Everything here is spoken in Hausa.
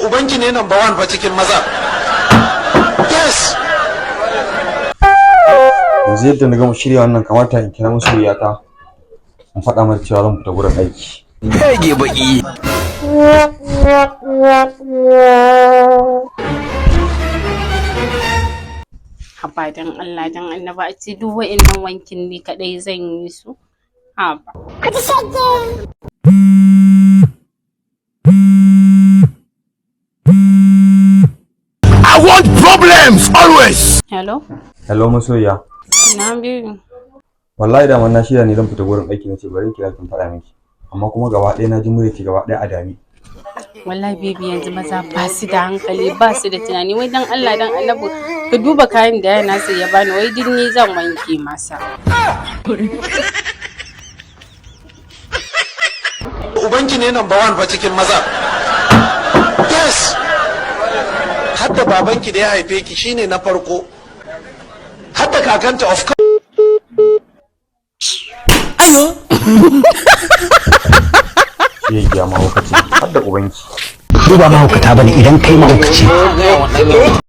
Ubanki ne number one fa cikin maza. Yes. Yanzu yadda na gama shirya wannan kamata in kira masoyiyata in faɗa mata cewa zan fita gurin aiki. Hege baki. Haba dan Allah dan Annaba a ce duk wa'annan wankin ni kadai zan yi su. Haba. I want problems always. Hello? Hello masoyiya. Na biyu. Wallahi da na shirya ne zan fita gurin aiki nace bari in kira kin faɗa miki. Amma kuma gaba ɗaya na ji muryarki gaba ɗaya a dami. Wallahi baby yanzu maza ba su da hankali ba su da tunani wai dan Allah dan Annabi ka duba kayan da yana sai ya bani wai din ni zan wanke masa. Ubanki ne number one fa cikin maza. Yes. Hadda babanki da ya haife ki shine na farko. Hadda kakanta of course. Ayo. Shi ya mahaukaci har da ubanki. Ko ba mahaukata bane idan kai mahaukaci.